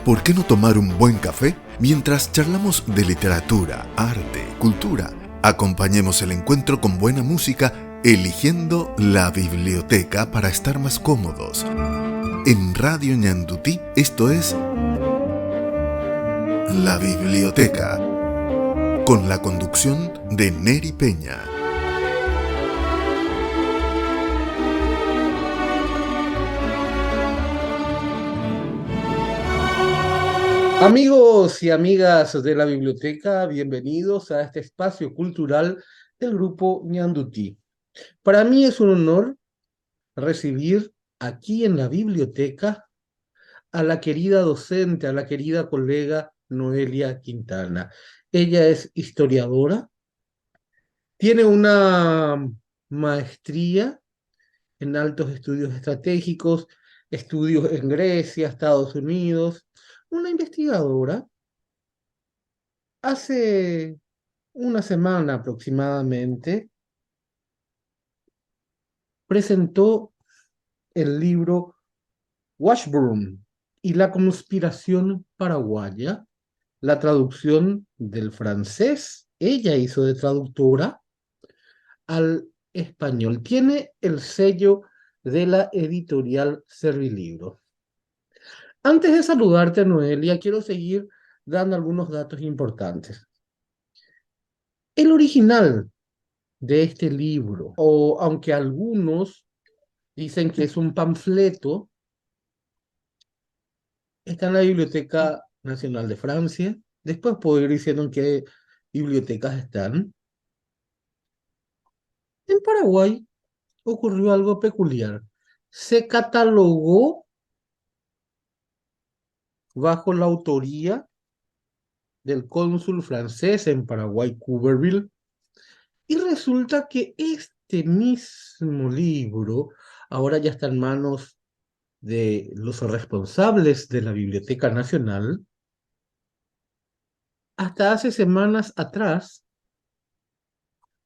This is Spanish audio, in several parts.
¿Por qué no tomar un buen café mientras charlamos de literatura, arte, cultura? Acompañemos el encuentro con buena música, eligiendo la biblioteca para estar más cómodos. En Radio Ñandutí, esto es La Biblioteca, con la conducción de Neri Peña. Amigos y amigas de la biblioteca, bienvenidos a este espacio cultural del grupo Ñandutí. Para mí es un honor recibir aquí en la biblioteca a la querida docente, a la querida colega Noelia Quintana. Ella es historiadora, tiene una maestría en altos estudios estratégicos, estudios en Grecia, Estados Unidos, una investigadora. Hace una semana aproximadamente presentó el libro Washburn y la conspiración paraguaya, la traducción del francés. Ella hizo de traductora al español. Tiene el sello de la editorial Servilibro. Antes de saludarte, Noelia, quiero seguir dando algunos datos importantes. El original de este libro, o aunque algunos dicen que es un panfleto, está en la Biblioteca Nacional de Francia. Después puedo ir diciendo en qué bibliotecas están. En Paraguay ocurrió algo peculiar. Se catalogó bajo la autoría del cónsul francés en Paraguay, Couberville, y resulta que este mismo libro ahora ya está en manos de los responsables de la Biblioteca Nacional. Hasta hace semanas atrás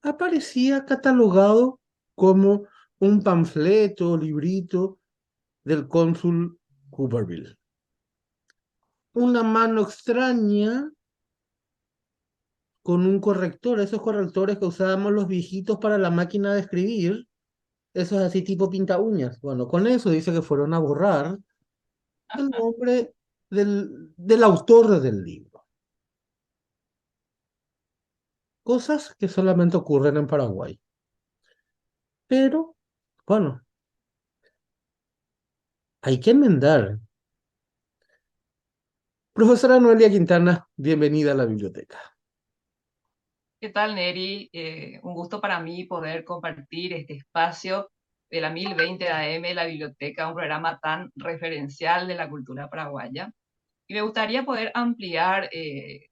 aparecía catalogado como un panfleto, librito del cónsul Couberville. Una mano extraña con un corrector, esos correctores que usábamos los viejitos para la máquina de escribir, esos así tipo pinta uñas. Bueno, con eso dice que fueron a borrar el nombre del autor del libro. Cosas que solamente ocurren en Paraguay. Pero, bueno, hay que enmendar. Profesora Noelia Quintana, bienvenida a la biblioteca. ¿Qué tal, Neri? Un gusto para mí poder compartir este espacio de la 1020 AM, la biblioteca, un programa tan referencial de la cultura paraguaya. Y me gustaría poder ampliar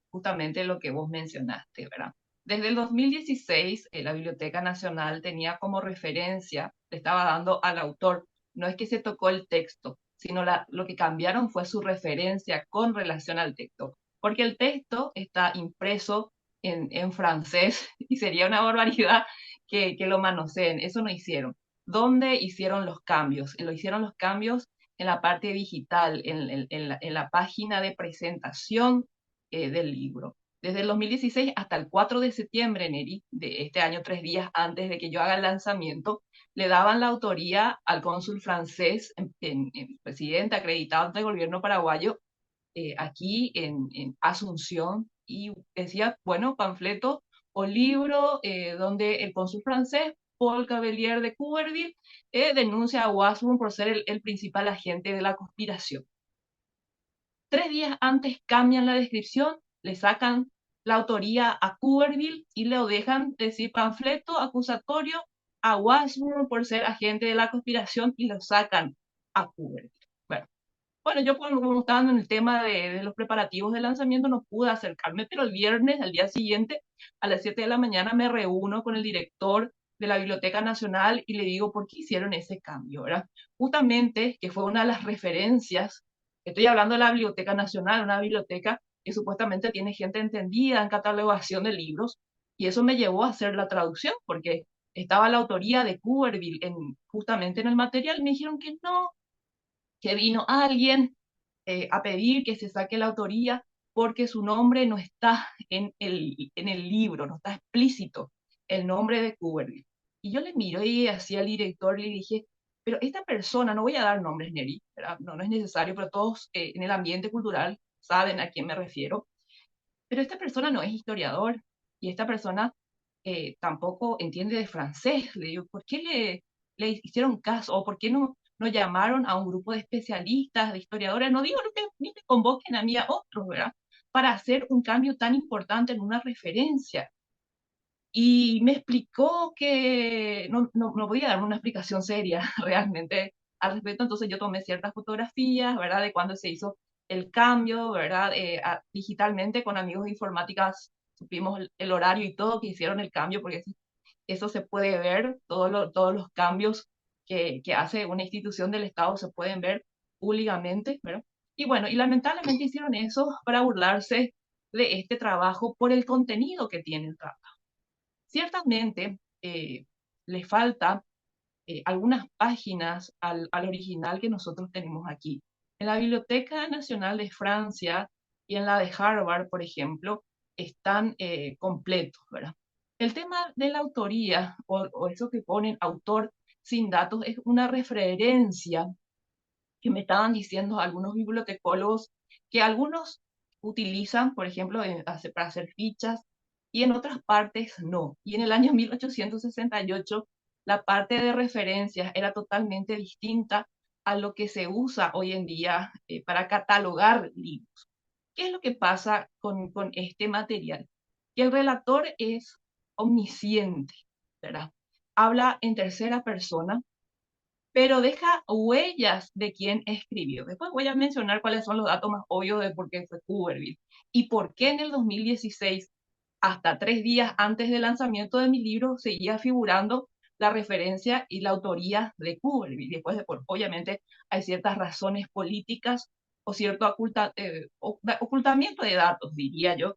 justamente lo que vos mencionaste, ¿verdad? Desde el 2016, la Biblioteca Nacional tenía como referencia, le estaba dando al autor, no es que se tocó el texto, sino lo que cambiaron fue su referencia con relación al texto, porque el texto está impreso en francés y sería una barbaridad que lo manoseen, eso no hicieron. ¿Dónde hicieron los cambios? Lo hicieron los cambios en la parte digital, en la página de presentación del libro. Desde el 2016 hasta el 4 de septiembre, Neri, de este año, 3 días antes de que yo haga el lanzamiento, le daban la autoría al cónsul francés, presidente acreditado ante el gobierno paraguayo, aquí en Asunción, y decía, bueno, panfleto o libro donde el cónsul francés, Paul Cavelier de Couberville, denuncia a Washburn por ser el principal agente de la conspiración. 3 días antes cambian la descripción, le sacan la autoría a Couberville y le dejan decir panfleto acusatorio a Washburn por ser agente de la conspiración y lo sacan a Couberville. Bueno, yo como estaba en el tema de los preparativos de lanzamiento no pude acercarme, pero el viernes, al día siguiente, a las 7 de la mañana, me reúno con el director de la Biblioteca Nacional y le digo, ¿por qué hicieron ese cambio? ¿Verdad? Justamente, que fue una de las referencias, estoy hablando de la Biblioteca Nacional, una biblioteca que supuestamente tiene gente entendida en catalogación de libros, y eso me llevó a hacer la traducción, porque estaba la autoría de Couberville justamente en el material, y me dijeron que no, que vino alguien a pedir que se saque la autoría porque su nombre no está en el libro, no está explícito el nombre de Kubernetes. Y yo le miré hacia el director y le dije, pero esta persona, no voy a dar nombres, Neri, ¿verdad? No, no es necesario, pero todos en el ambiente cultural saben a quién me refiero, pero esta persona no es historiador y esta persona tampoco entiende de francés. Le digo, ¿por qué le hicieron caso o por qué no llamaron a un grupo de especialistas, de historiadores? No digo no que, ni me convoquen a mí a otros, ¿verdad? Para hacer un cambio tan importante en una referencia. Y me explicó que no podía darme una explicación seria realmente al respecto. Entonces yo tomé ciertas fotografías, ¿verdad? De cuando se hizo el cambio, ¿verdad? Digitalmente con amigos de informáticas supimos el horario y todo que hicieron el cambio, porque eso se puede ver, todos los cambios que hace una institución del Estado se pueden ver públicamente, ¿verdad? Y bueno, y lamentablemente hicieron eso para burlarse de este trabajo por el contenido que tiene el trabajo. Ciertamente le falta algunas páginas al original que nosotros tenemos aquí. En la Biblioteca Nacional de Francia y en la de Harvard, por ejemplo, están completos, ¿verdad? El tema de la autoría o eso que ponen autor sin datos es una referencia que me estaban diciendo algunos bibliotecólogos que algunos utilizan, por ejemplo, para hacer fichas y en otras partes no. Y en el año 1868 la parte de referencias era totalmente distinta a lo que se usa hoy en día para catalogar libros. ¿Qué es lo que pasa con este material? Que el relator es omnisciente, ¿verdad? Habla en tercera persona, pero deja huellas de quién escribió. Después voy a mencionar cuáles son los datos más obvios de por qué fue Kubernetes y por qué en el 2016, hasta 3 días antes del lanzamiento de mi libro, seguía figurando la referencia y la autoría de Kubernetes. Después, obviamente, hay ciertas razones políticas o cierto ocultamiento de datos, diría yo,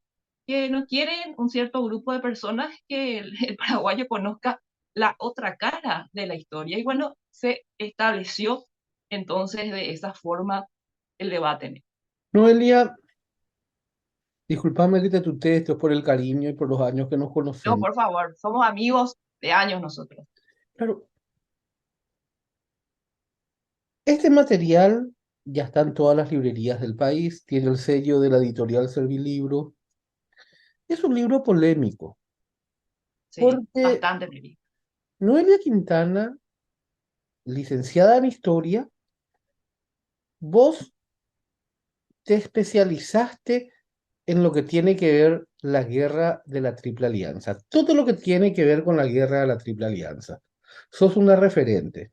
que no quieren un cierto grupo de personas que el paraguayo conozca la otra cara de la historia. Y bueno, se estableció entonces de esa forma el debate. Noelia, discúlpame que te tutee, esto es por el cariño y por los años que nos No, conocemos. por favor, somos amigos de años nosotros. Claro, este material ya está en todas las librerías del país, tiene el sello de la editorial Servilibro. Es un libro polémico, Sí, porque bastante, Mary. Noelia Quintana, licenciada en historia, vos te especializaste en lo que tiene que ver la guerra de la Triple Alianza, todo lo que tiene que ver con la guerra de la Triple Alianza. Sos una referente.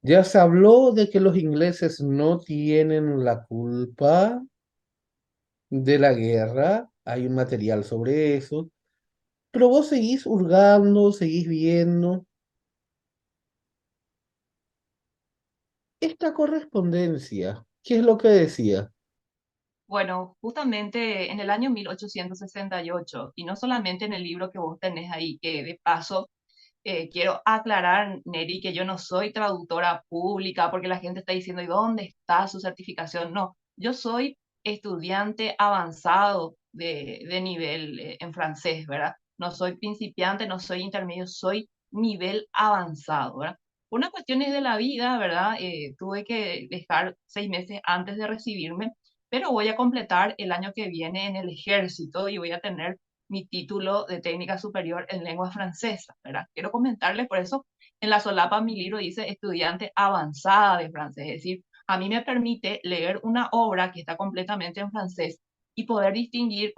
Ya se habló de que los ingleses no tienen la culpa de la guerra, hay un material sobre eso, pero vos seguís hurgando, seguís viendo. Esta correspondencia, ¿qué es lo que decía? Bueno, justamente en el año 1868, y no solamente en el libro que vos tenés ahí, que de paso quiero aclarar, Neri, que yo no soy traductora pública porque la gente está diciendo, ¿y dónde está su certificación? No, yo soy estudiante avanzado de nivel en francés, ¿verdad? No soy principiante, no soy intermedio, soy nivel avanzado, ¿verdad? Por unas cuestiones de la vida, ¿verdad? Tuve que dejar 6 meses antes de recibirme, pero voy a completar el año que viene en el ejército y voy a tener mi título de técnica superior en lengua francesa, ¿verdad? Quiero comentarles, por eso en la solapa mi libro dice estudiante avanzada de francés, es decir, a mí me permite leer una obra que está completamente en francés y poder distinguir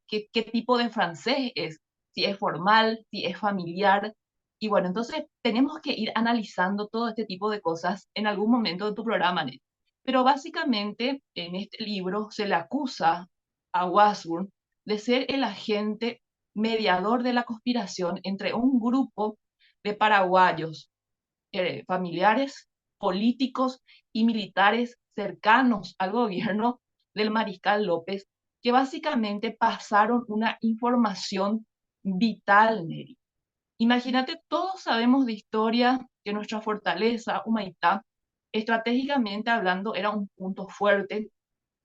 qué tipo de francés es, si es formal, si es familiar. Y bueno, entonces tenemos que ir analizando todo este tipo de cosas en algún momento de tu programa, Net. Pero básicamente en este libro se le acusa a Wasburn de ser el agente mediador de la conspiración entre un grupo de paraguayos, familiares, políticos y militares cercanos al gobierno del mariscal López, que básicamente pasaron una información vital, Neri. Imagínate, todos sabemos de historia que nuestra fortaleza, Humaitá, estratégicamente hablando, era un punto fuerte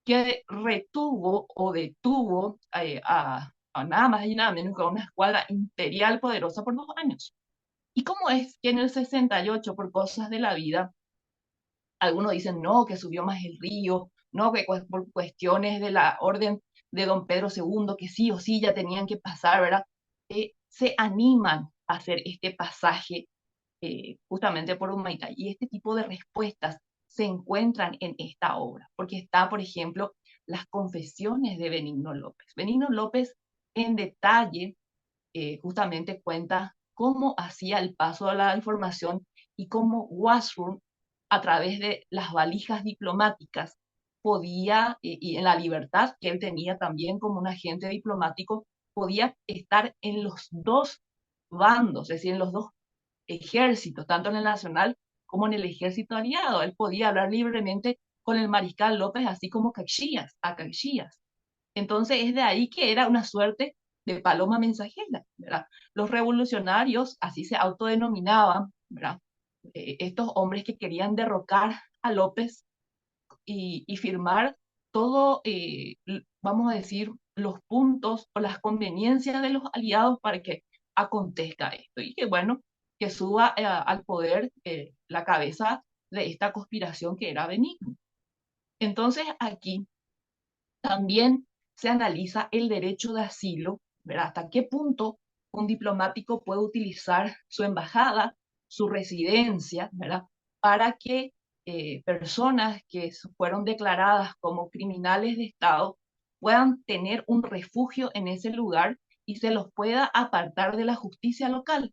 que retuvo o detuvo a nada más y nada menos que a una escuadra imperial poderosa por 2 años. ¿Y cómo es que en el 68, por cosas de la vida, algunos dicen no, que subió más el río, no, que por cuestiones de la orden de don Pedro II, que sí o sí ya tenían que pasar, ¿verdad? Se animan a hacer este pasaje justamente por humanidad. Y este tipo de respuestas se encuentran en esta obra, porque está, por ejemplo, las confesiones de Benigno López. Benigno López en detalle justamente cuenta cómo hacía el paso de la información y cómo Washburn, a través de las valijas diplomáticas, podía, y en la libertad que él tenía también como un agente diplomático, podía estar en los dos bandos, es decir, en los dos ejércitos, tanto en el nacional como en el ejército aliado. Él podía hablar libremente con el mariscal López, así como a Caxias. Entonces es de ahí que era una suerte de paloma mensajera, ¿verdad? Los revolucionarios, así se autodenominaban, ¿verdad? Estos hombres que querían derrocar a López y firmar todo, vamos a decir, los puntos o las conveniencias de los aliados para que acontezca esto. Y que bueno, que suba al poder la cabeza de esta conspiración que era Benigno. Entonces aquí también se analiza el derecho de asilo, ¿verdad? Hasta qué punto un diplomático puede utilizar su embajada, su residencia, ¿verdad? Para que personas que fueron declaradas como criminales de Estado puedan tener un refugio en ese lugar y se los pueda apartar de la justicia local.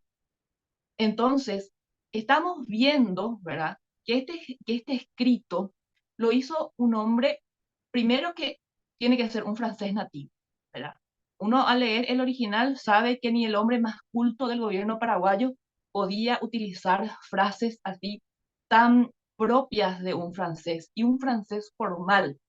Entonces, estamos viendo, ¿verdad? Que este escrito lo hizo un hombre, primero que tiene que ser un francés nativo, ¿verdad? Uno al leer el original sabe que ni el hombre más culto del gobierno paraguayo podía utilizar frases así tan propias de un francés y un francés formal.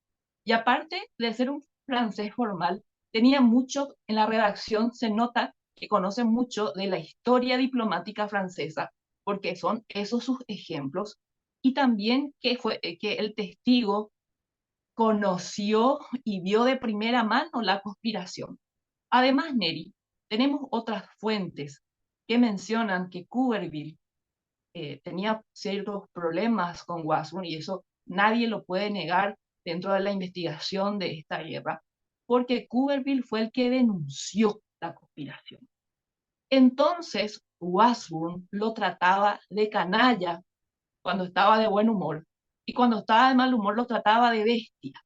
Y aparte de ser un francés formal, tenía mucho en la redacción, se nota que conoce mucho de la historia diplomática francesa, porque son esos sus ejemplos, y también que el testigo conoció y vio de primera mano la conspiración. Además, Neri, tenemos otras fuentes que mencionan que Cuberville tenía ciertos problemas con Washburn y eso nadie lo puede negar dentro de la investigación de esta guerra, porque Cuberville fue el que denunció la conspiración. Entonces, Washburn lo trataba de canalla cuando estaba de buen humor y cuando estaba de mal humor lo trataba de bestia.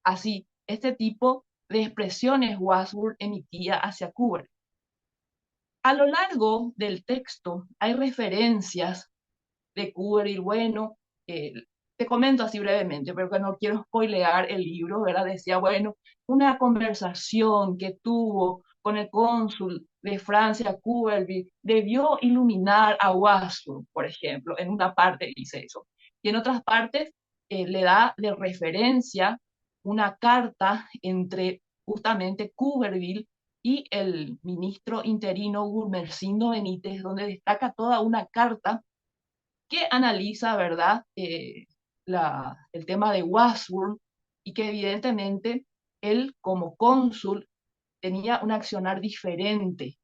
Así, este tipo de expresiones Washburn emitía hacia Cuberville. A lo largo del texto hay referencias de Kubrick, bueno, te comento así brevemente, pero que no quiero spoilear el libro, ¿verdad? Decía, bueno, una conversación que tuvo con el cónsul de Francia, Kubrick, debió iluminar a Washburn, por ejemplo, en una parte dice eso, y en otras partes le da de referencia una carta entre justamente Cuberville y el ministro interino Gumersindo Benítez, donde destaca toda una carta que analiza, ¿verdad?, el tema de Washburn y que evidentemente él como cónsul tenía un accionar diferente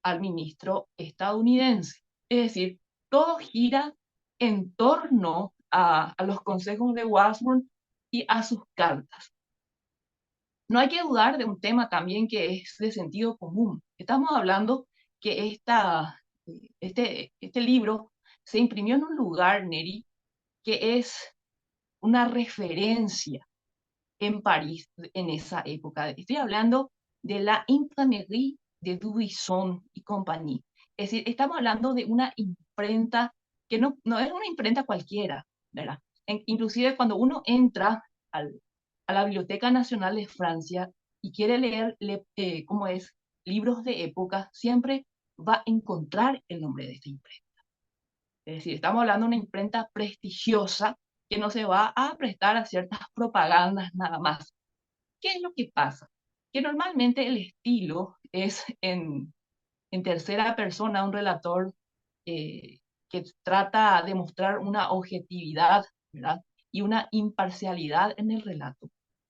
al ministro estadounidense. Es decir, todo gira en torno a los consejos de Washburn y a sus cartas. No hay que dudar de un tema también que es de sentido común. Estamos hablando que este libro se imprimió en un lugar, Neri, que es una referencia en París en esa época. Estoy hablando de la Imprimerie de Dubuisson y compañía. Es decir, estamos hablando de una imprenta que no es una imprenta cualquiera, ¿verdad? Inclusive cuando uno entra a la Biblioteca Nacional de Francia y quiere leer, ¿cómo es? Libros de época, siempre va a encontrar el nombre de esta imprenta. Es decir, estamos hablando de una imprenta prestigiosa que no se va a prestar a ciertas propagandas nada más. ¿Qué es lo que pasa? Que normalmente el estilo es en tercera persona, un relator que trata de mostrar una objetividad, ¿verdad? Y una imparcialidad en el relato.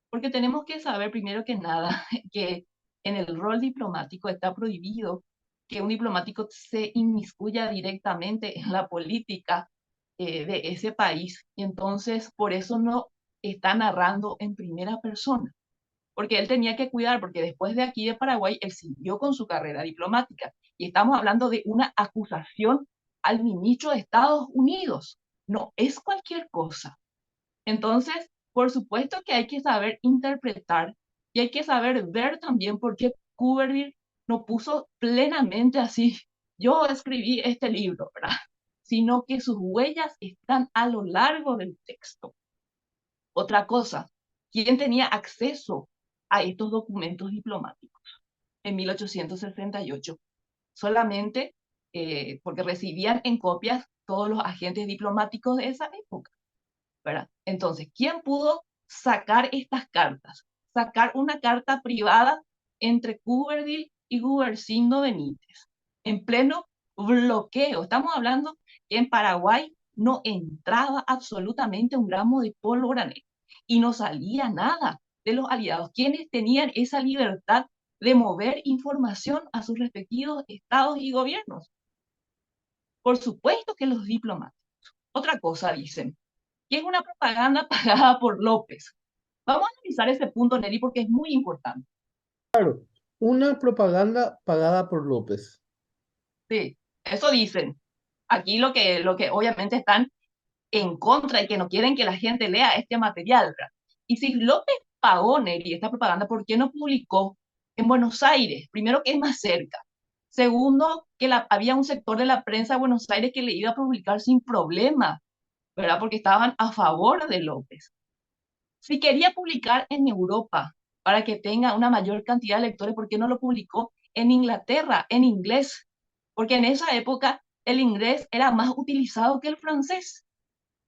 Porque tenemos que saber primero que nada que en el rol diplomático está prohibido que un diplomático se inmiscuya directamente en la política de ese país. Y entonces por eso no está narrando en primera persona, porque él tenía que cuidar, porque después de aquí de Paraguay, él siguió con su carrera diplomática. Y estamos hablando de una acusación al ministro de Estados Unidos. No es cualquier cosa. Entonces, por supuesto que hay que saber interpretar y hay que saber ver también por qué Kuberner no puso plenamente así, yo escribí este libro, ¿verdad? Sino que sus huellas están a lo largo del texto. Otra cosa, ¿quién tenía acceso a estos documentos diplomáticos en 1868? Solamente porque recibían en copias todos los agentes diplomáticos de esa época, ¿verdad? Entonces, ¿quién pudo sacar estas cartas? Sacar una carta privada entre Cuberdil y Gumersindo Benítez, en pleno bloqueo. Estamos hablando que en Paraguay no entraba absolutamente un gramo de pólvora negra y no salía nada de los aliados, quienes tenían esa libertad de mover información a sus respectivos estados y gobiernos. Por supuesto que los diplomáticos. Otra cosa dicen, que es una propaganda pagada por López. Vamos a analizar ese punto, Neri, porque es muy importante. Una propaganda pagada por López. Sí, eso dicen. Aquí lo que obviamente están en contra y que no quieren que la gente lea este material, ¿verdad? Y si López pagó, Neri, esta propaganda, ¿por qué no publicó en Buenos Aires? Primero, que es más cerca. Segundo, que había un sector de la prensa de Buenos Aires que le iba a publicar sin problema, ¿verdad? Porque estaban a favor de López. Si quería publicar en Europa para que tenga una mayor cantidad de lectores, ¿por qué no lo publicó en Inglaterra, en inglés? Porque en esa época el inglés era más utilizado que el francés.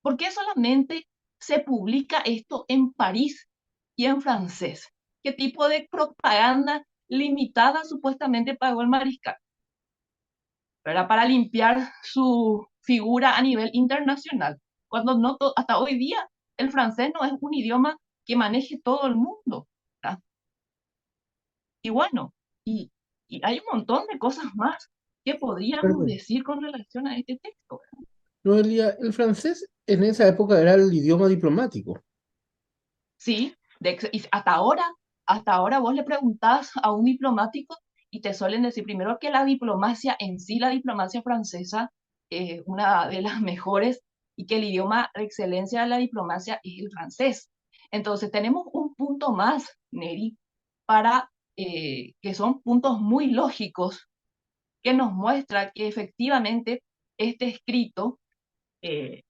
¿Por qué solamente se publica esto en París y en francés? ¿Qué tipo de propaganda limitada supuestamente pagó el mariscal? Era para limpiar su figura a nivel internacional, cuando no hasta hoy día el francés no es un idioma que maneje todo el mundo, ¿verdad? Y bueno, y, y hay un montón de cosas más que podríamos Perdón. decir con relación a este texto, ¿verdad? Noelia, el francés en esa época era el idioma diplomático. Sí, y hasta ahora vos le preguntás a un diplomático y te suelen decir primero que la diplomacia en sí, la diplomacia francesa, es una de las mejores y que el idioma de excelencia de la diplomacia es el francés. Entonces tenemos un punto más, Neri, para que son puntos muy lógicos que nos muestra que efectivamente este escrito eh,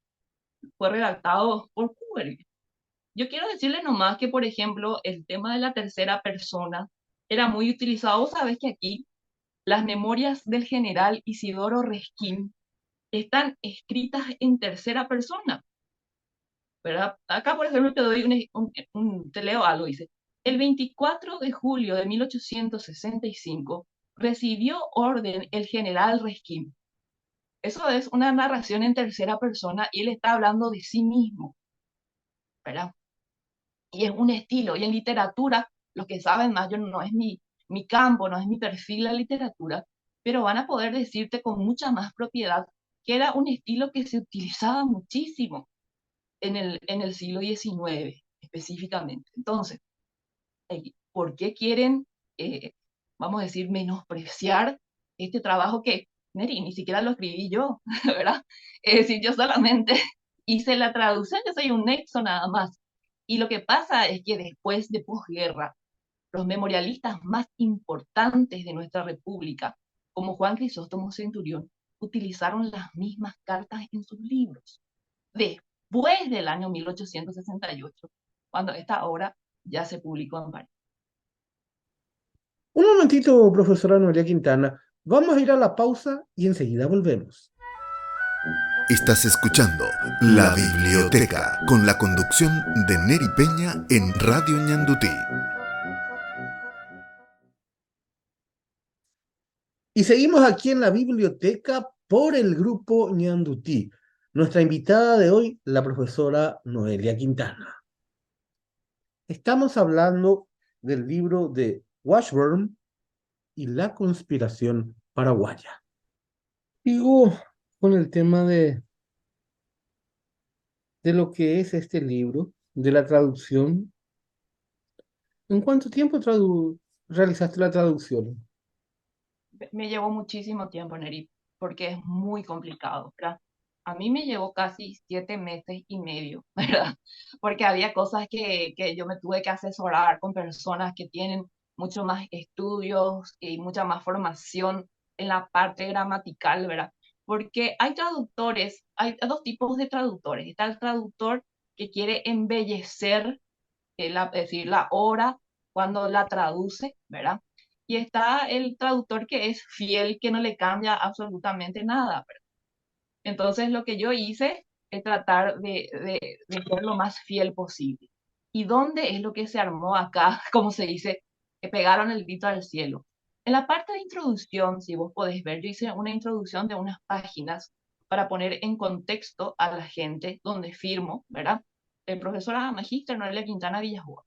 fue redactado por Kubrick. Yo quiero decirle nomás que, por ejemplo, el tema de la tercera persona era muy utilizado. Vos sabés que aquí las memorias del general Isidoro Resquín están escritas en tercera persona, ¿verdad? Acá, por ejemplo, te doy te leo algo, dice. El 24 de julio de 1865 recibió orden el general Resquín. Eso es una narración en tercera persona y él está hablando de sí mismo, ¿verdad? Y es un estilo. Y en literatura, los que saben más, yo no es mi campo, no es mi perfil la literatura, pero van a poder decirte con mucha más propiedad que era un estilo que se utilizaba muchísimo en el siglo XIX específicamente. Entonces, ¿por qué quieren, vamos a decir, menospreciar este trabajo que, Neri, ni siquiera lo escribí yo, ¿verdad? Es decir, yo solamente hice la traducción, yo soy un nexo nada más. Y lo que pasa es que después de posguerra, los memorialistas más importantes de nuestra república, como Juan Crisóstomo Centurión, utilizaron las mismas cartas en sus libros. Después del año 1868, cuando esta obra ya se publicó en París. Un momentito, profesora Noelia Quintana. Vamos a ir a la pausa y enseguida volvemos. Estás escuchando La Biblioteca con la conducción de Neri Peña en Radio Ñandutí. Y seguimos aquí en la biblioteca por el grupo Ñandutí. Nuestra invitada de hoy, la profesora Noelia Quintana. Estamos hablando del libro de Washburn y la conspiración paraguaya. Digo, con el tema de lo que es este libro, de la traducción. ¿En cuánto tiempo realizaste la traducción? Me llevó muchísimo tiempo, Neri, porque es muy complicado, ¿verdad? A mí me llevó casi 7 meses y medio, ¿verdad? Porque había cosas que yo me tuve que asesorar con personas que tienen mucho más estudios y mucha más formación en la parte gramatical, ¿verdad? Porque hay traductores, hay dos tipos de traductores. Está el traductor que quiere embellecer es decir, la obra cuando la traduce, ¿verdad? Y está el traductor que es fiel, que no le cambia absolutamente nada, ¿verdad? Entonces lo que yo hice es tratar de ser lo más fiel posible. ¿Y dónde es lo que se armó acá? Como se dice, que pegaron el grito al cielo. En la parte de introducción, si vos podés ver, yo hice una introducción de unas páginas para poner en contexto a la gente donde firmo, ¿verdad? El profesora magíster Noelia Quintana Villajuá.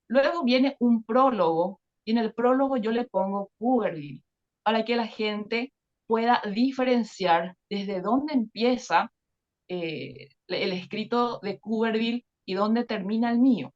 Luego viene un prólogo y en el prólogo yo le pongo Cuberville para que la gente pueda diferenciar desde dónde empieza el escrito de Cuberville y dónde termina el mío.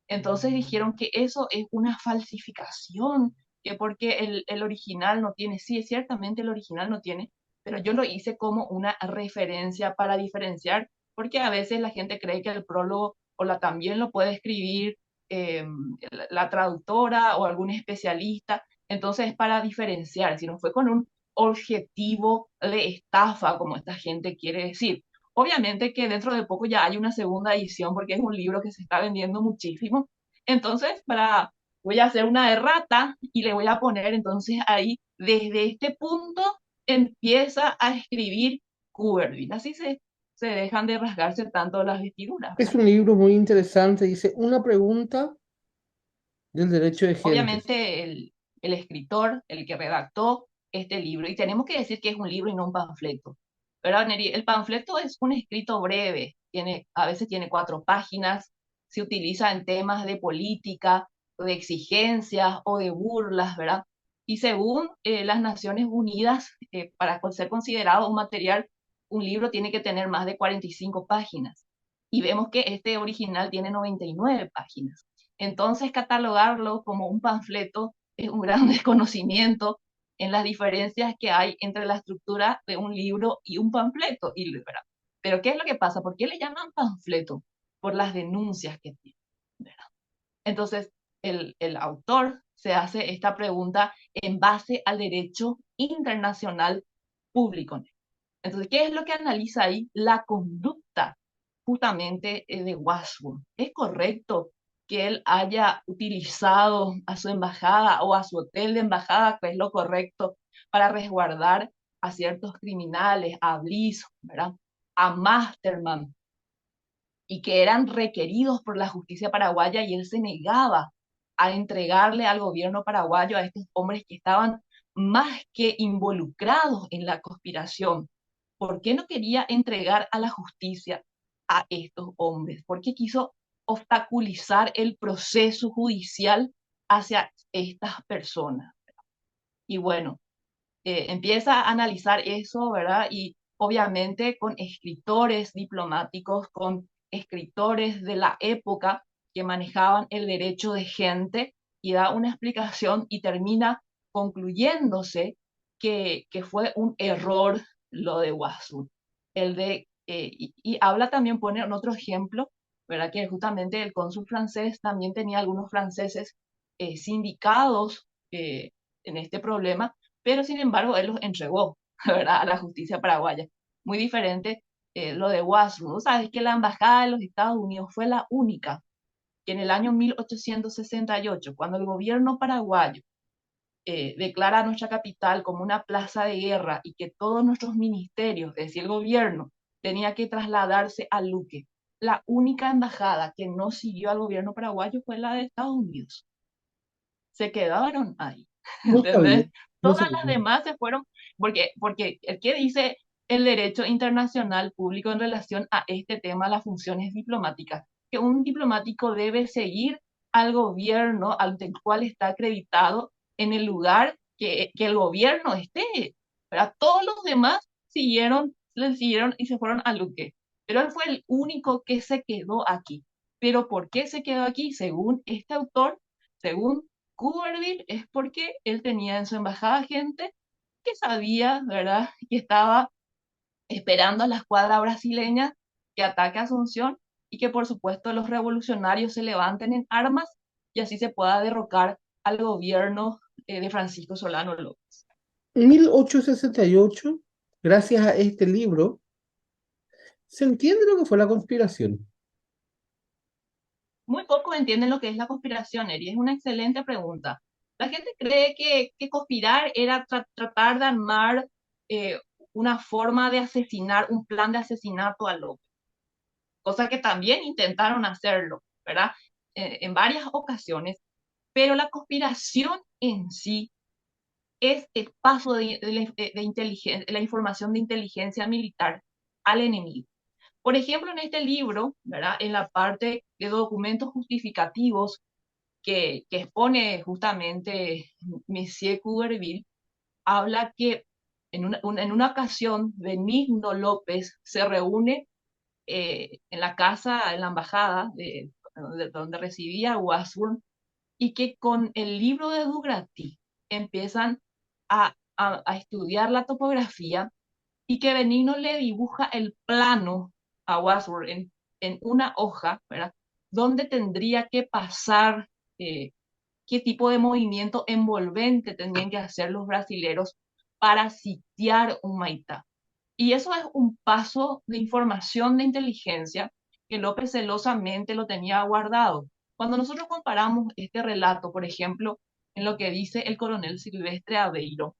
Entonces dijeron que eso es una falsificación, que porque el original no tiene, sí, ciertamente el original no tiene, pero yo lo hice como una referencia para diferenciar, porque a veces la gente cree que el prólogo o la también lo puede escribir la traductora o algún especialista, entonces es para diferenciar, si no fue con un objetivo de estafa, como esta gente quiere decir. Obviamente que dentro de poco ya hay una segunda edición porque es un libro que se está vendiendo muchísimo. Entonces, voy a hacer una errata y le voy a poner entonces ahí, desde este punto empieza a escribir Cuberville. Así se dejan de rasgarse tanto las vestiduras, Es ¿verdad? un libro muy interesante, dice, una pregunta del derecho de gentes. Obviamente el escritor, el que redactó este libro, y tenemos que decir que es un libro y no un panfleto. Pero Neri, el panfleto es un escrito breve, a veces tiene 4 páginas, se utiliza en temas de política, de exigencias o de burlas, ¿verdad? Y según las Naciones Unidas, para ser considerado un material, un libro tiene que tener más de 45 páginas. Y vemos que este original tiene 99 páginas. Entonces, catalogarlo como un panfleto es un gran desconocimiento en las diferencias que hay entre la estructura de un libro y un panfleto. Pero, ¿qué es lo que pasa? ¿Por qué le llaman panfleto? Por las denuncias que tiene, ¿verdad? Entonces, el autor se hace esta pregunta en base al derecho internacional público. Entonces, ¿qué es lo que analiza ahí? La conducta justamente de Washburn. ¿Es correcto que él haya utilizado a su embajada o a su hotel de embajada, que es lo correcto, para resguardar a ciertos criminales, a Bliss, ¿verdad? A Masterman, y que eran requeridos por la justicia paraguaya y él se negaba a entregarle al gobierno paraguayo a estos hombres que estaban más que involucrados en la conspiración? ¿Por qué no quería entregar a la justicia a estos hombres? ¿Por qué quiso obstaculizar el proceso judicial hacia estas personas? Y bueno, empieza a analizar eso, ¿verdad? Y obviamente con escritores diplomáticos, con escritores de la época que manejaban el derecho de gente y da una explicación y termina concluyéndose que fue un error lo de Wassoud. Y habla también, pone en otro ejemplo, ¿verdad? Que justamente el cónsul francés también tenía algunos franceses sindicados en este problema, pero sin embargo él los entregó, ¿verdad? A la justicia paraguaya. Muy diferente lo de Wassoud. Sabes que la embajada de los Estados Unidos fue la única que en el año 1868, cuando el gobierno paraguayo declara nuestra capital como una plaza de guerra y que todos nuestros ministerios, es decir, el gobierno, tenía que trasladarse a Luque, la única embajada que no siguió al gobierno paraguayo fue la de Estados Unidos. Se quedaron ahí, No sabía, ¿entendés? no Todas las sabía. demás se fueron, porque el que dice el derecho internacional público en relación a este tema, las funciones diplomáticas, que un diplomático debe seguir al gobierno ante el cual está acreditado en el lugar que el gobierno esté. ¿Verdad? Todos los demás le siguieron y se fueron a Luque, pero él fue el único que se quedó aquí. ¿Pero por qué se quedó aquí? Según este autor, según Cuberville, es porque él tenía en su embajada gente que sabía, ¿verdad?, que estaba esperando a la escuadra brasileña que ataque a Asunción y que por supuesto los revolucionarios se levanten en armas y así se pueda derrocar al gobierno de Francisco Solano López. En 1868, gracias a este libro, se entiende lo que fue la conspiración. Muy pocos entienden lo que es la conspiración, Eri. Es una excelente pregunta. La gente cree que conspirar era tratar de armar eh, una forma de asesinar, un plan de asesinato a López, cosa que también intentaron hacerlo, ¿verdad? En varias ocasiones, pero la conspiración en sí es el paso la información de inteligencia militar al enemigo. Por ejemplo, en este libro, ¿verdad?, en la parte de documentos justificativos que expone justamente Monsieur Cuberville, habla que en una ocasión Benigno López se reúne en la casa, en la embajada de donde residía Washburn, y que con el libro de Dugratti empiezan a estudiar la topografía y que Benigno le dibuja el plano a Wadsworth en una hoja, ¿verdad?, donde tendría que pasar, qué tipo de movimiento envolvente tendrían que hacer los brasileros para sitiar Humaitá. Y eso es un paso de información de inteligencia que López celosamente lo tenía guardado. Cuando nosotros comparamos este relato, por ejemplo, en lo que dice el coronel Silvestre Aveiro,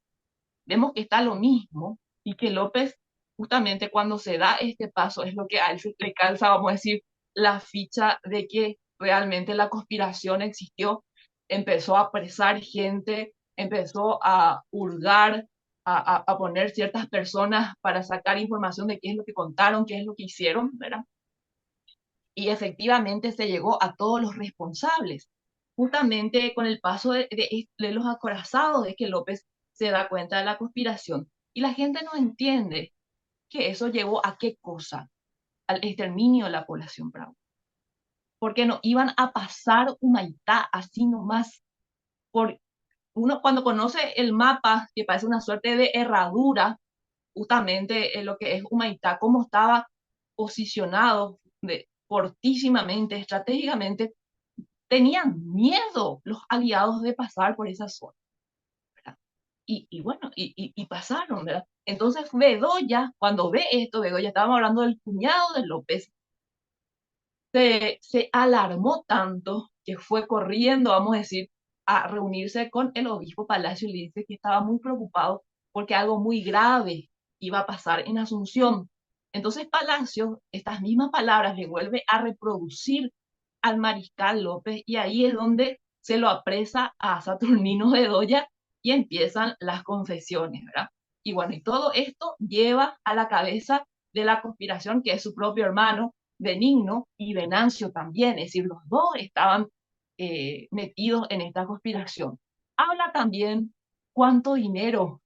vemos que está lo mismo y que López, justamente cuando se da este paso, es lo que a él le calza, vamos a decir, la ficha de que realmente la conspiración existió, empezó a apresar gente, empezó a hurgar, a poner ciertas personas para sacar información de qué es lo que contaron, qué es lo que hicieron, ¿verdad? Y efectivamente se llegó a todos los responsables. Justamente con el paso de los acorazados es que López se da cuenta de la conspiración. Y la gente no entiende que eso llevó a qué cosa, al exterminio de la población brava. Porque no iban a pasar Humaitá así nomás. Por uno cuando conoce el mapa, que parece una suerte de herradura, justamente en lo que es Humaitá, cómo estaba posicionado fortísimamente, estratégicamente, tenían miedo los aliados de pasar por esa zona, ¿verdad? Y bueno, y pasaron, ¿verdad? Entonces Bedoya, cuando ve esto, Bedoya, estábamos hablando del cuñado de López, se alarmó tanto que fue corriendo, vamos a decir, a reunirse con el obispo Palacio y le dice que estaba muy preocupado porque algo muy grave iba a pasar en Asunción. Entonces Palacio, estas mismas palabras le vuelve a reproducir al mariscal López y ahí es donde se lo apresa a Saturnino Bedoya y empiezan las confesiones, ¿verdad? Y bueno, y todo esto lleva a la cabeza de la conspiración, que es su propio hermano, Benigno, y Venancio también, es decir, los dos estaban metidos en esta conspiración. Habla también cuánto dinero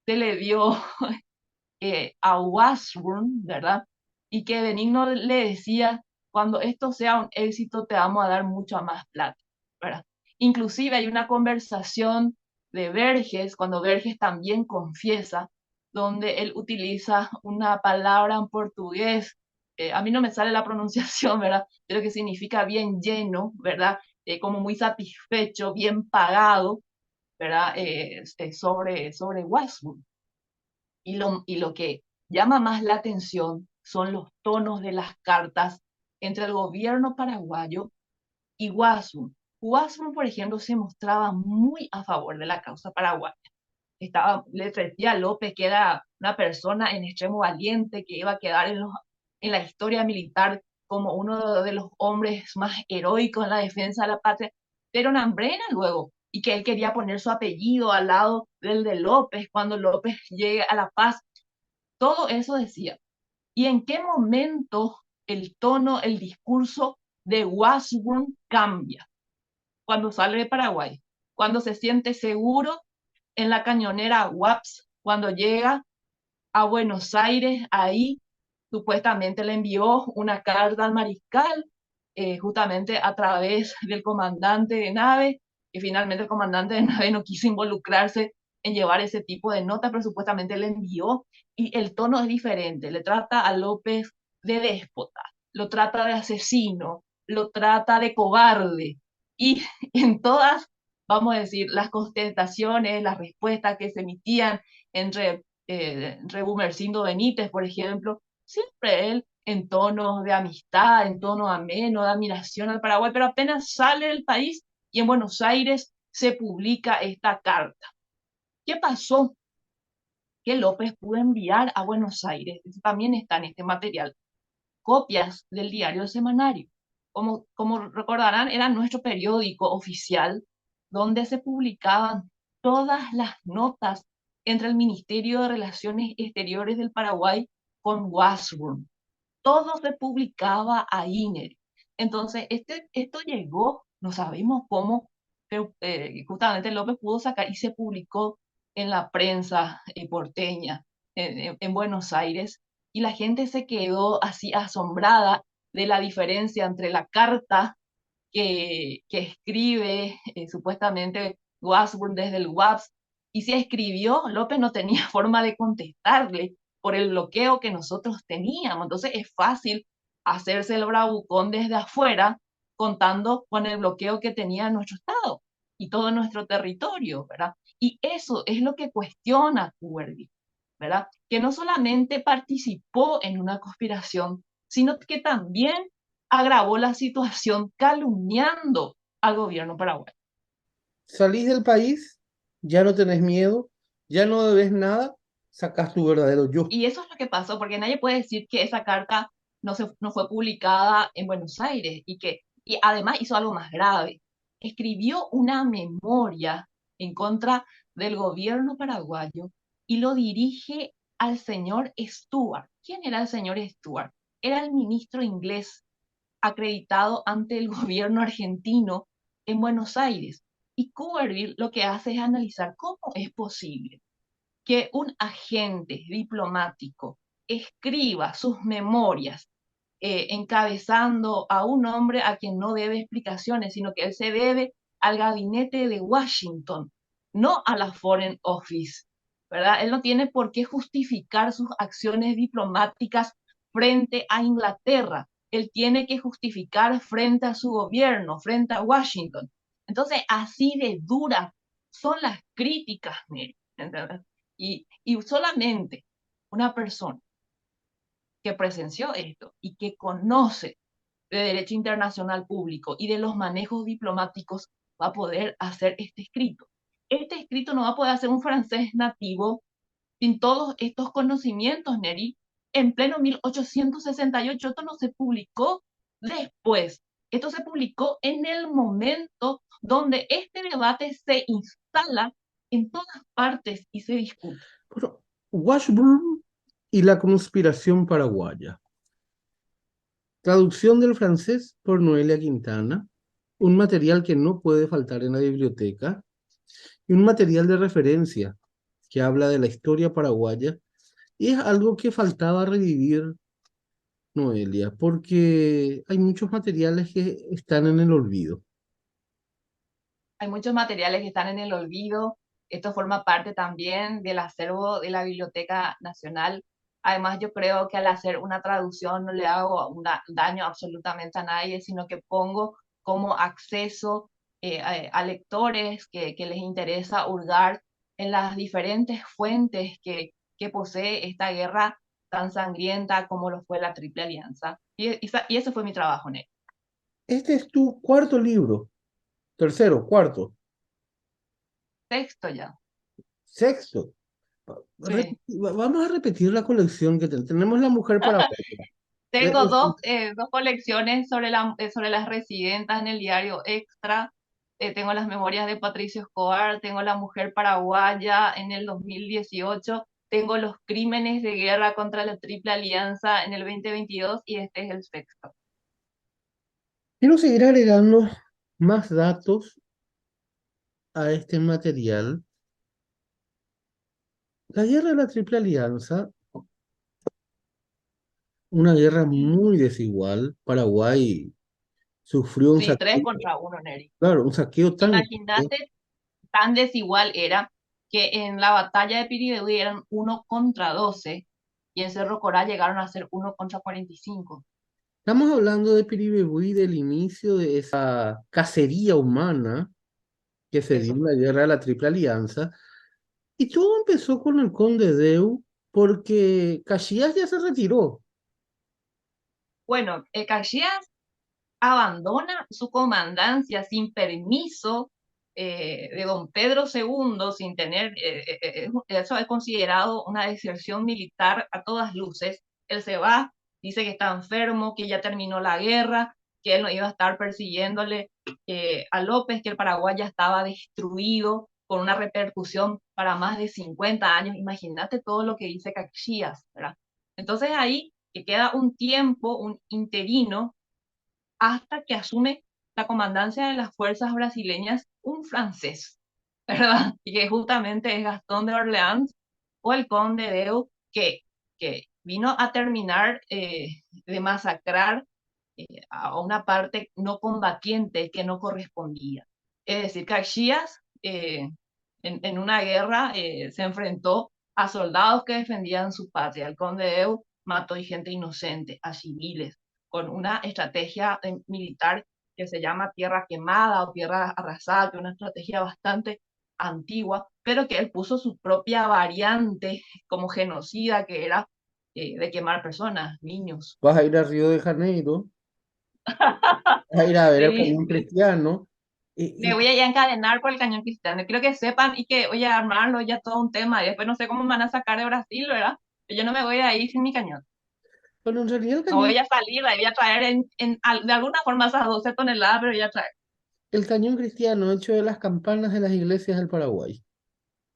se le dio a Washburn, ¿verdad? Y que Benigno le decía, cuando esto sea un éxito, te vamos a dar mucha más plata, ¿verdad? Inclusive hay una conversación de Verges, cuando Verges también confiesa, donde él utiliza una palabra en portugués, a mí no me sale la pronunciación, ¿verdad? Pero que significa bien lleno, ¿verdad? Como muy satisfecho, bien pagado, ¿verdad? Sobre Washburn. Y lo que llama más la atención son los tonos de las cartas entre el gobierno paraguayo y Washburn. Washburn, por ejemplo, se mostraba muy a favor de la causa paraguaya. Le decía a López que era una persona en extremo valiente, que iba a quedar en la historia militar como uno de los hombres más heroicos en la defensa de la patria, pero en Ambrena luego, y que él quería poner su apellido al lado del de López cuando López llegue a La Paz. Todo eso decía. ¿Y en qué momento el tono, el discurso de Washburn cambia? Cuando sale de Paraguay, cuando se siente seguro en la cañonera WAPS, cuando llega a Buenos Aires, ahí supuestamente le envió una carta al mariscal, justamente a través del comandante de nave, y finalmente el comandante de nave no quiso involucrarse en llevar ese tipo de nota, pero supuestamente le envió, y el tono es diferente, le trata a López de déspota, lo trata de asesino, lo trata de cobarde, y en todas, vamos a decir, las contestaciones, las respuestas que se emitían entre Rebumercindo Benítez, por ejemplo, siempre él en tono de amistad, en tono ameno, de admiración al Paraguay, pero apenas sale del país y en Buenos Aires se publica esta carta. ¿Qué pasó? Que López pudo enviar a Buenos Aires, eso también está en este material, copias del diario semanario. Como recordarán, era nuestro periódico oficial donde se publicaban todas las notas entre el Ministerio de Relaciones Exteriores del Paraguay con Washburn. Todo se publicaba ahí, Neri. Entonces, esto llegó, no sabemos cómo, pero justamente López pudo sacar y se publicó en la prensa porteña en Buenos Aires, y la gente se quedó así asombrada de la diferencia entre la carta que escribe supuestamente Washburn desde el WAPS, y si escribió, López no tenía forma de contestarle por el bloqueo que nosotros teníamos. Entonces es fácil hacerse el bravucón desde afuera contando con el bloqueo que tenía nuestro Estado y todo nuestro territorio, ¿verdad? Y eso es lo que cuestiona Kubergi, ¿verdad? Que no solamente participó en una conspiración, sino que también agravó la situación calumniando al gobierno paraguayo. Salís del país, ya no tenés miedo, ya no debes nada, sacás tu verdadero yo. Y eso es lo que pasó, porque nadie puede decir que esa carta no fue publicada en Buenos Aires y además hizo algo más grave. Escribió una memoria en contra del gobierno paraguayo y lo dirige al señor Stuart. ¿Quién era el señor Stuart? Era el ministro inglés acreditado ante el gobierno argentino en Buenos Aires. Y Cuberville lo que hace es analizar cómo es posible que un agente diplomático escriba sus memorias encabezando a un hombre a quien no debe explicaciones, sino que él se debe al gabinete de Washington, no a la Foreign Office, ¿verdad? Él no tiene por qué justificar sus acciones diplomáticas frente a Inglaterra. Él tiene que justificar frente a su gobierno, frente a Washington. Entonces, así de duras son las críticas, ¿entendés? Y solamente una persona que presenció esto y que conoce de derecho internacional público y de los manejos diplomáticos va a poder hacer este escrito. Este escrito no va a poder hacer un francés nativo sin todos estos conocimientos, Neri. En pleno 1868, esto no se publicó después. Esto se publicó en el momento donde este debate se instala en todas partes y se discute. Bueno, Washburn y la conspiración paraguaya. Traducción del francés por Noelia Quintana, un material que no puede faltar en la biblioteca y un material de referencia que habla de la historia paraguaya, y es algo que faltaba revivir, Noelia, porque hay muchos materiales que están en el olvido. Hay muchos materiales que están en el olvido. Esto forma parte también del acervo de la Biblioteca Nacional. Además, yo creo que al hacer una traducción no le hago daño absolutamente a nadie, sino que pongo como acceso a lectores que les interesa hurgar en las diferentes fuentes que posee esta guerra tan sangrienta como lo fue la Triple Alianza. Y ese fue mi trabajo, Ney. Este es tu cuarto libro, tercero, cuarto, Texto ya. sexto. Sí. Vamos a repetir la colección que tenemos. La mujer paraguaya. Tengo dos colecciones sobre las residentas en el diario Extra. Tengo las memorias de Patricio Escobar, tengo La Mujer Paraguaya en el 2018 tengo los crímenes de guerra contra la Triple Alianza en el 2022 y este es el sexto. Quiero seguir agregando más datos a este material. La guerra de la Triple Alianza, una guerra muy desigual. Paraguay sufrió un Sí, tres saqueo, contra uno, Neri. claro, un saqueo tan grande. Imagínate, tan desigual era que en la batalla de Piribebuy eran 1 contra 12 y en Cerro Corá llegaron a ser 1 contra 45. Estamos hablando de Piribebuy, del inicio de esa cacería humana que se dio Eso. en la guerra de la Triple Alianza. Y todo empezó con el conde Deu, porque Caxias ya se retiró. Bueno, Caxias abandona su comandancia sin permiso de don Pedro II, sin tener, eso es considerado una deserción militar a todas luces. Él se va, dice que está enfermo, que ya terminó la guerra, que él no iba a estar persiguiéndole a López, que el Paraguay ya estaba destruido con una repercusión para más de 50 años. Imagínate todo lo que dice Caxias, ¿verdad? Entonces ahí que queda un tiempo, un interino, hasta que asume la comandancia de las fuerzas brasileñas un francés, ¿verdad? Y que justamente es Gastón de Orleans o el conde Deu, que vino a terminar de masacrar a una parte no combatiente que no correspondía. Es decir, Caxias en una guerra se enfrentó a soldados que defendían su patria. El conde Deu mató a gente inocente, a civiles, con una estrategia militar que se llama tierra quemada o tierra arrasada, que es una estrategia bastante antigua, pero que él puso su propia variante como genocida, que era de quemar personas, niños. Vas a ir a Río de Janeiro, vas a ir a ver el Sí, Cañón Cristiano. me Y voy a ya encadenar por el cañón cristiano. Quiero que sepan y que, oye, armarlo ya todo un tema. Y después no sé cómo me van a sacar de Brasil, ¿verdad? Yo no me voy de ahí sin mi cañón. bueno, en realidad No voy a salir, de ahí voy a traer de alguna forma esas 12 toneladas, pero voy a traer. el Cañón Cristiano hecho de las campanas de las iglesias del Paraguay.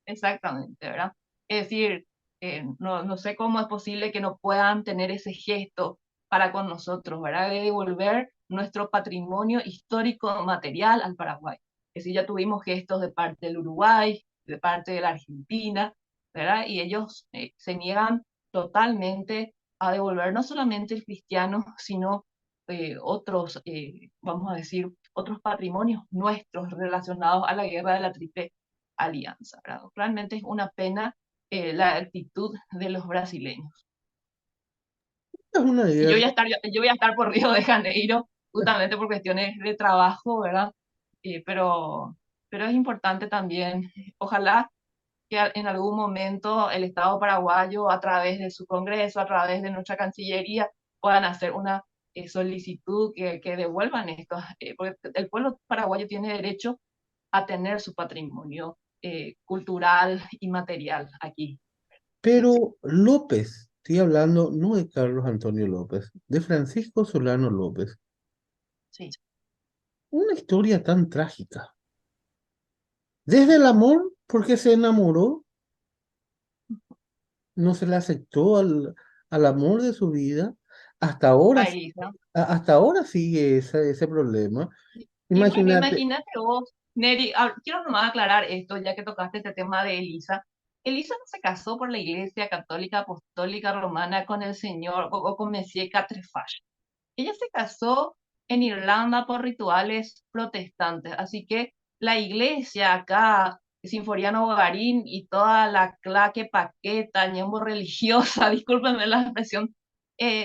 Exactamente, ¿verdad? Es decir, no sé cómo es posible que no puedan tener ese gesto para con nosotros, ¿verdad? De devolver nuestro patrimonio histórico material al Paraguay. Es decir, ya tuvimos gestos de parte del Uruguay, de parte de la Argentina, ¿verdad? Y ellos se niegan totalmente a devolver no solamente el cristiano, sino otros, vamos a decir, otros patrimonios nuestros relacionados a la guerra de la Triple Alianza, ¿verdad? Realmente es una pena la actitud de los brasileños. Es una Y guerra. yo voy a estar por Río de Janeiro, justamente por cuestiones de trabajo, ¿verdad? Pero es importante también, ojalá que en algún momento el Estado paraguayo, a través de su Congreso, a través de nuestra Cancillería, puedan hacer una solicitud que devuelvan estos, porque el pueblo paraguayo tiene derecho a tener su patrimonio cultural y material aquí. Pero López, estoy hablando no de Carlos Antonio López, de Francisco Solano López. Sí. Una historia tan trágica. Desde el amor, porque se enamoró, no se le aceptó al amor de su vida, hasta ahora, País, ¿no? hasta ahora sigue ese problema. Y bueno, Imagínate, imagínate vos, Neri, quiero nomás aclarar esto, ya que tocaste este tema de Elisa. Elisa no se casó por la Iglesia Católica Apostólica Romana con el señor o con Monsieur Quatrefages. Ella se casó en Irlanda por rituales protestantes, así que la iglesia acá, Sinforiano Bogarín y toda la claque paqueta, ñembo religiosa, discúlpenme la expresión,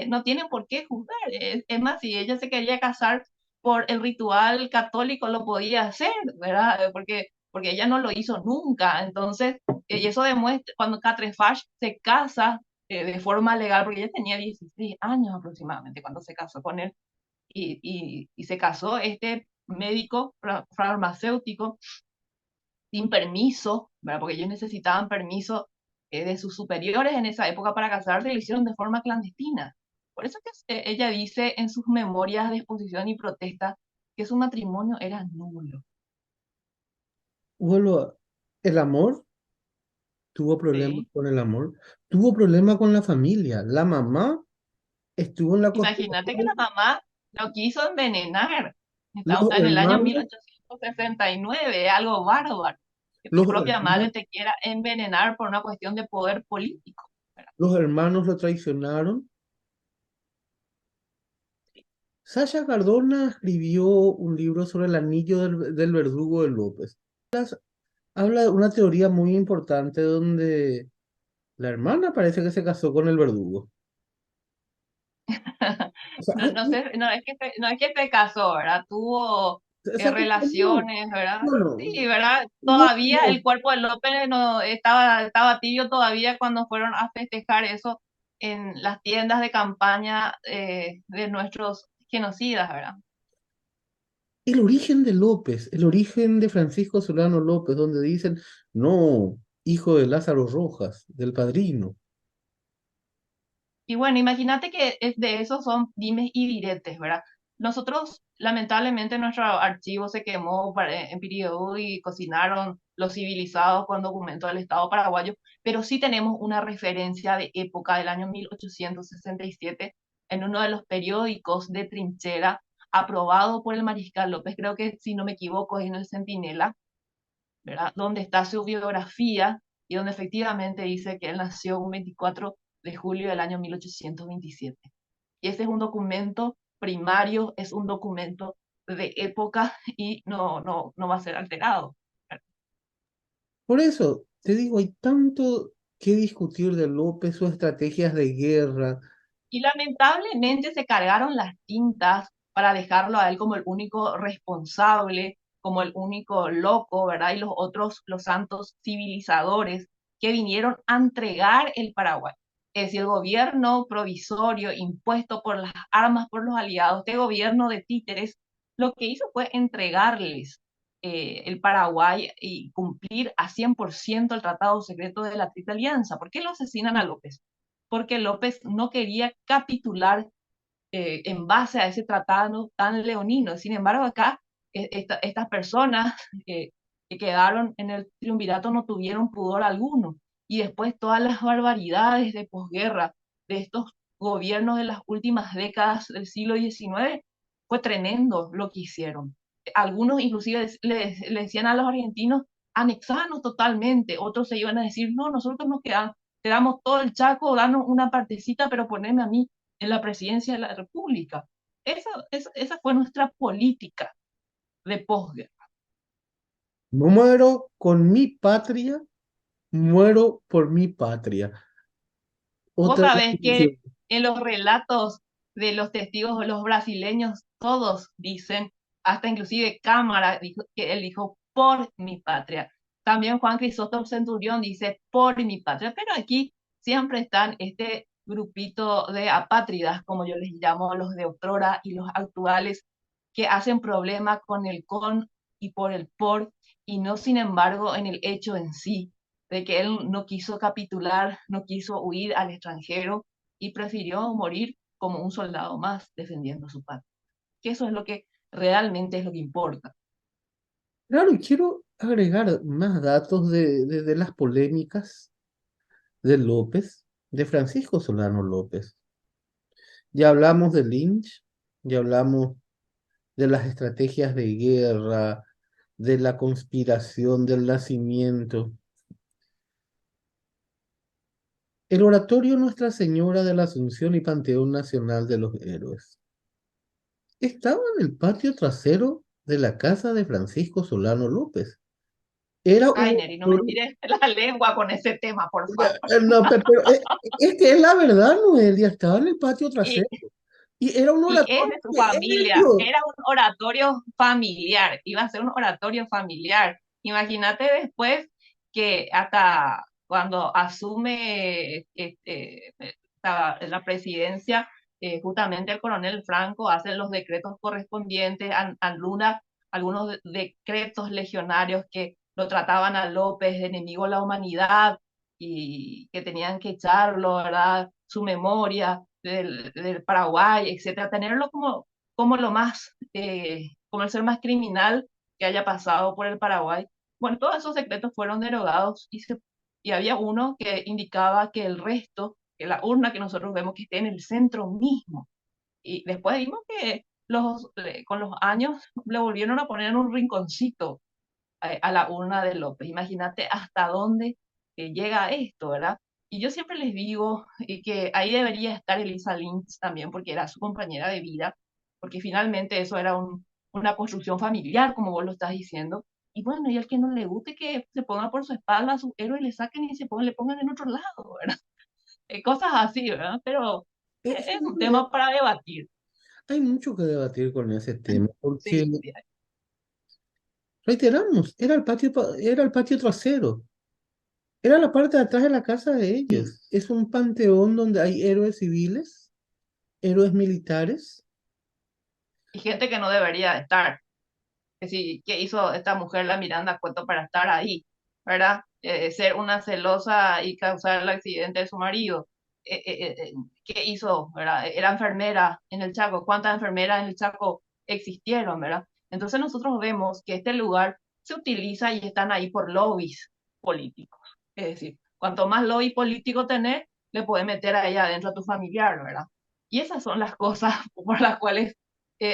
no tienen por qué juzgar. Es más, si ella se quería casar por el ritual católico, lo podía hacer, ¿verdad? Porque ella no lo hizo nunca. Entonces, y eso demuestra, cuando Catrefash se casa de forma legal, porque ella tenía 16 años aproximadamente cuando se casó con él, y se casó este médico farmacéutico sin permiso, ¿verdad? Porque ellos necesitaban permiso de sus superiores en esa época para casarse y lo hicieron de forma clandestina. Por eso que ella dice en sus memorias de exposición y protesta que su matrimonio era nulo. vuelvo el amor tuvo problemas Sí. con el amor, tuvo problemas con la familia. La mamá estuvo en la Imagínate que la conspiración, mamá lo quiso envenenar. Estamos los en el año hermanos, 1869, algo bárbaro. Que tu los propia madre hermanos, te quiera envenenar por una cuestión de poder político, ¿verdad? los hermanos lo traicionaron. Sasha Cardona escribió un libro sobre el anillo del verdugo de López. Habla de una teoría muy importante donde la hermana parece que se casó con el verdugo. O sea, No, no sé, no es que se casó, ¿verdad? Tuvo se acompañó. relaciones, ¿verdad? Bueno, Sí, ¿verdad? Todavía bueno, el cuerpo de López no estaba tibio todavía cuando fueron a festejar eso en las tiendas de campaña de nuestros genocidas, ¿verdad? el origen de López, el origen de Francisco Solano López, donde dicen, no, hijo de Lázaro Rojas, del padrino. Y bueno, imagínate que de esos son dimes y diretes, ¿verdad? Nosotros, lamentablemente, nuestro archivo se quemó en periodo y cocinaron los civilizados con documentos del Estado paraguayo, pero sí tenemos una referencia de época del año 1867 en uno de los periódicos de trinchera aprobado por el mariscal López, creo que si no me equivoco es en el Centinela, ¿verdad? Donde está su biografía y donde efectivamente dice que él nació un 24 de julio del año 1827. Y ese es un documento primario, es un documento de época y no va a ser alterado. Por eso, te digo, hay tanto que discutir de López, sus estrategias de guerra. Y lamentablemente se cargaron las tintas para dejarlo a él como el único responsable, como el único loco, ¿verdad? Y los otros, los santos civilizadores que vinieron a entregar el Paraguay. Es decir, el gobierno provisorio impuesto por las armas por los aliados, este gobierno de títeres, lo que hizo fue entregarles el Paraguay y cumplir a 100% el tratado secreto de la Triple Alianza. ¿Por qué lo asesinan a López? Porque López no quería capitular en base a ese tratado tan leonino. Sin embargo, acá estas personas que quedaron en el triunvirato no tuvieron pudor alguno. Y después todas las barbaridades de posguerra de estos gobiernos de las últimas décadas del siglo XIX, fue tremendo lo que hicieron. Algunos inclusive le decían a los argentinos, anexanos totalmente, otros se iban a decir, no, nosotros nos quedamos, te damos todo el Chaco, danos una partecita, pero poneme a mí en la presidencia de la República. Esa fue nuestra política de posguerra. No muero con mi patria, muero por mi patria. Vos Otra sabés que definición. en los relatos de los testigos, los brasileños, todos dicen, hasta inclusive Cámara dijo que él dijo por mi patria. También Juan Crisóstomo Centurión dice por mi patria, pero aquí siempre están este grupito de apátridas, como yo les llamo, los de otrora y los actuales, que hacen problema con el con y por el por, y no sin embargo en el hecho en sí de que él no quiso capitular, no quiso huir al extranjero y prefirió morir como un soldado más defendiendo su patria. Que eso es lo que realmente es lo que importa. Claro, y quiero agregar más datos de las polémicas de López, de Francisco Solano López. Ya hablamos de Lynch, ya hablamos de las estrategias de guerra, de la conspiración, del nacimiento. El Oratorio Nuestra Señora de la Asunción y Panteón Nacional de los Héroes estaba en el patio trasero de la casa de Francisco Solano López. Era Ay, un Neri, no me oratorio. tires la lengua con ese tema, por favor. No, pero es que es la verdad, Noelia, estaba en el patio Y, trasero. Y era un y es oratorio de su de familia, ellos. era un oratorio familiar, iba a ser un oratorio familiar. Imagínate después que hasta cuando asume la presidencia, justamente el coronel Franco hace los decretos correspondientes, anula algunos decretos legionarios que lo trataban a López de enemigo de la humanidad y que tenían que echarlo, ¿verdad? Su memoria del Paraguay, etcétera, tenerlo como lo más, como el ser más criminal que haya pasado por el Paraguay. Bueno, todos esos secretos fueron derogados y se y había uno que indicaba que el resto, que la urna que nosotros vemos que esté en el centro mismo. Y después vimos que con los años le volvieron a poner en un rinconcito a la urna de López. Imagínate hasta dónde llega esto, ¿verdad? Y yo siempre les digo que ahí debería estar Elisa Lynch también, porque era su compañera de vida, porque finalmente eso era una construcción familiar, como vos lo estás diciendo. Y bueno, y al que no le guste que se ponga por su espalda a su héroe y le saquen y le pongan en otro lado, ¿verdad? Cosas así, ¿verdad? Pero es un Fíjate, tema para debatir. hay mucho que debatir con ese tema, porque, Sí, sí. reiteramos, era el patio trasero, era la parte de atrás de la casa de ellos. Es un panteón donde hay héroes civiles, héroes militares. Y gente que no debería estar. Que sí, ¿qué hizo esta mujer, la Miranda Cueto, para estar ahí? ¿Verdad? Ser una celosa y causar el accidente de su marido. ¿Qué hizo? ¿Verdad? Era enfermera en el Chaco. ¿Cuántas enfermeras en el Chaco existieron? ¿Verdad? Entonces nosotros vemos que este lugar se utiliza y están ahí por lobbies políticos. Es decir, cuanto más lobby político tenés, le puedes meter ahí adentro a tu familiar, ¿verdad? Y esas son las cosas por las cuales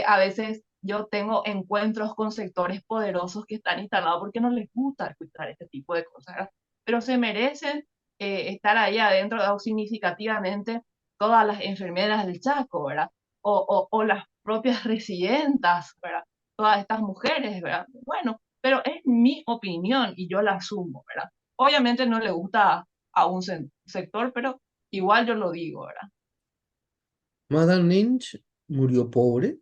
a veces yo tengo encuentros con sectores poderosos que están instalados porque no les gusta escuchar este tipo de cosas, ¿verdad? Pero se merecen estar ahí adentro, dado significativamente todas las enfermeras del Chaco, ¿verdad? O las propias residentas, ¿verdad? Todas estas mujeres, ¿verdad? Bueno, pero es mi opinión y yo la asumo, ¿verdad? Obviamente no le gusta a un sector, pero igual yo lo digo, ¿verdad? Madame Lynch murió pobre,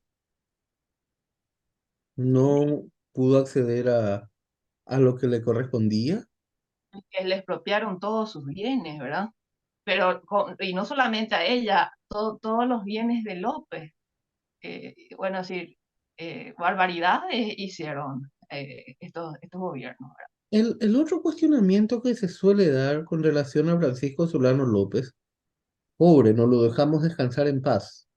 no pudo acceder a lo que le correspondía. Que le expropiaron todos sus bienes, ¿verdad? Pero, y no solamente a ella, todos los bienes de López, bueno, decir, barbaridades hicieron estos gobiernos, ¿verdad? El otro cuestionamiento que se suele dar con relación a Francisco Solano López, pobre, no lo dejamos descansar en paz,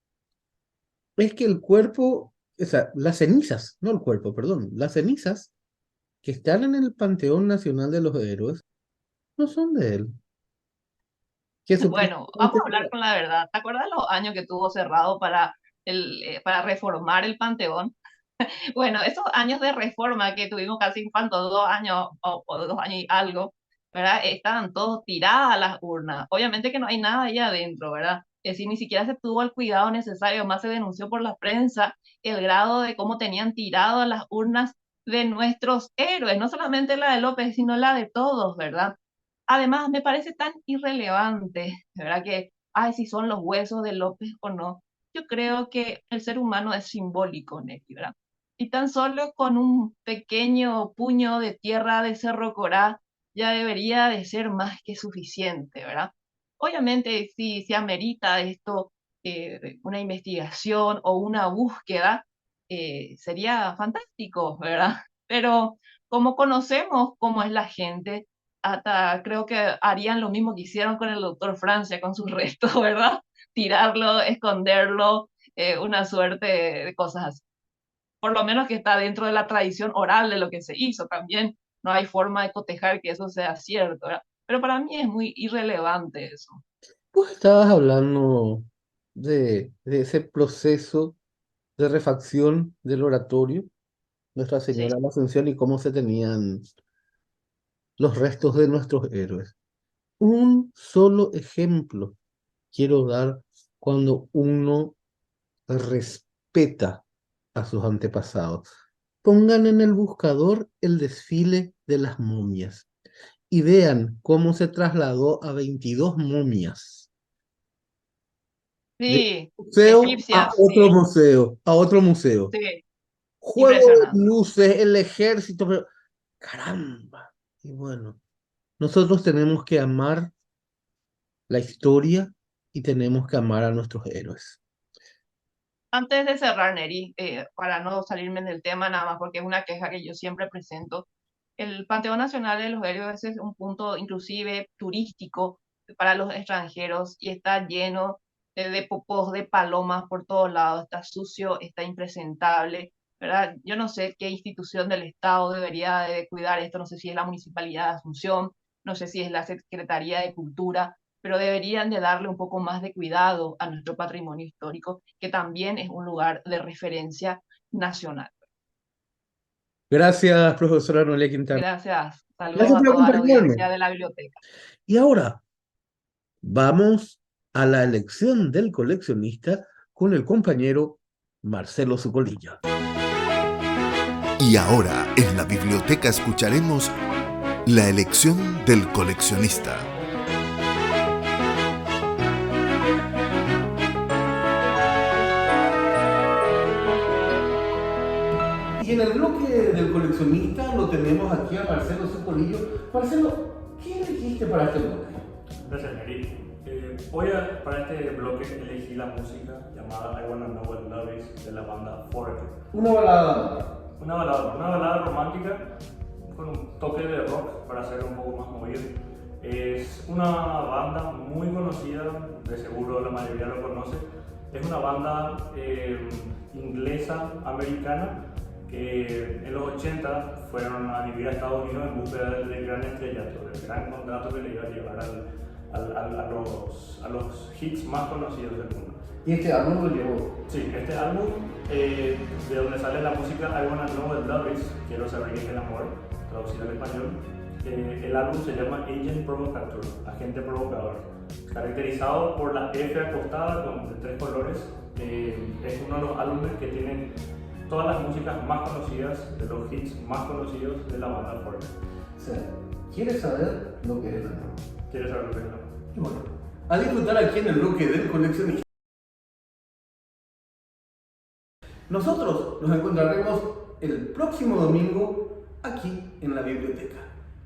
es que el cuerpo, o sea, las cenizas, no el cuerpo, perdón, las cenizas que están en el Panteón Nacional de los Héroes no son de él, que Bueno, vamos supuestamente... a hablar con la verdad. ¿Te acuerdas los años que tuvo cerrado para reformar el Panteón? Bueno, esos años de reforma que tuvimos casi, ¿cuánto? 2 años o 2 años y algo, ¿verdad? Estaban todos tiradas las urnas. Obviamente que no hay nada ahí adentro, ¿verdad? Es decir, ni siquiera se tuvo el cuidado necesario, más se denunció por la prensa el grado de cómo tenían tiradas las urnas de nuestros héroes, no solamente la de López, sino la de todos, ¿verdad? Además, me parece tan irrelevante, ¿verdad? Que, ay, si son los huesos de López o no. Yo creo que el ser humano es simbólico, Neti, ¿verdad? Y tan solo con un pequeño puño de tierra de Cerro Corá ya debería de ser más que suficiente, ¿verdad? Obviamente, si se amerita esto, una investigación o una búsqueda, sería fantástico, ¿verdad? Pero como conocemos cómo es la gente, hasta creo que harían lo mismo que hicieron con el doctor Francia, con sus restos, ¿verdad? Tirarlo, esconderlo, una suerte de cosas así. Por lo menos que está dentro de la tradición oral de lo que se hizo. También no hay forma de cotejar que eso sea cierto, ¿verdad? Pero para mí es muy irrelevante eso. Vos estabas hablando de ese proceso de refacción del oratorio, Nuestra Señora Sí. de la Asunción y cómo se tenían los restos de nuestros héroes. Un solo ejemplo quiero dar cuando uno respeta a sus antepasados. Pongan en el buscador el desfile de las momias y vean cómo se trasladó a 22 momias de Sí, un museo a egipcias, otro sí, museo, a otro museo. sí, Juego de impresionante. luces, el ejército, pero caramba. Y bueno, nosotros tenemos que amar la historia y tenemos que amar a nuestros héroes. Antes de cerrar, Neri, para no salirme del tema nada más, porque es una queja que yo siempre presento, el Panteón Nacional de los Héroes es un punto inclusive turístico para los extranjeros y está lleno de popos de palomas por todos lados, está sucio, está impresentable, ¿verdad? Yo no sé qué institución del Estado debería de cuidar esto, no sé si es la Municipalidad de Asunción, no sé si es la Secretaría de Cultura, pero deberían de darle un poco más de cuidado a nuestro patrimonio histórico, que también es un lugar de referencia nacional. Gracias, profesora Noelia Quintana. Gracias. Saludos Gracias a por toda la acompañarme. audiencia de la biblioteca. Y ahora vamos a la elección del coleccionista con el compañero Marcelo Zucolillo. Y ahora en la biblioteca escucharemos la elección del coleccionista. Y en el bloque del coleccionista lo tenemos aquí a Marcelo Zucolillo. Marcelo, ¿qué elegiste para este bloque? Gracias, Neri. Para este bloque elegí la música llamada I Wanna Know What Love Is de la banda Foreigner. Una balada. Una balada romántica con un toque de rock para hacer un poco más movido. Es una banda muy conocida, de seguro la mayoría lo conoce. Es una banda inglesa, americana, que en los 80 fueron a vivir a Estados Unidos en búsqueda del gran estrellato, del gran contrato que le iba a llevar a los hits más conocidos del mundo. ¿Y este álbum lo llevó? Sí, este álbum, de donde sale la música I Wanna Know What Love Is, quiero saber qué es el amor, traducido al español. El álbum se llama Agent Provocateur, agente provocador, caracterizado por la F acostada de 3 colores. Es uno de los álbumes que tienen todas las músicas más conocidas, de los hits más conocidos de la banda Foreigner. O sea, ¿quieres saber lo que es el amor? ¿Quieres saber lo que es el amor? Y bueno, a disfrutar aquí en el bloque del coleccionista. Nosotros nos encontraremos el próximo domingo aquí en la biblioteca.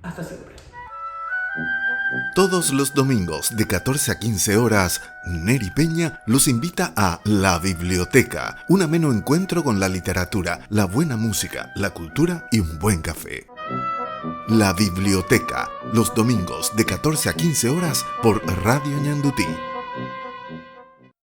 Hasta siempre. Todos los domingos de 14 a 15 horas, Neri Peña los invita a La Biblioteca, un ameno encuentro con la literatura, la buena música, la cultura y un buen café. La Biblioteca, los domingos de 14 a 15 horas por Radio Ñandutí.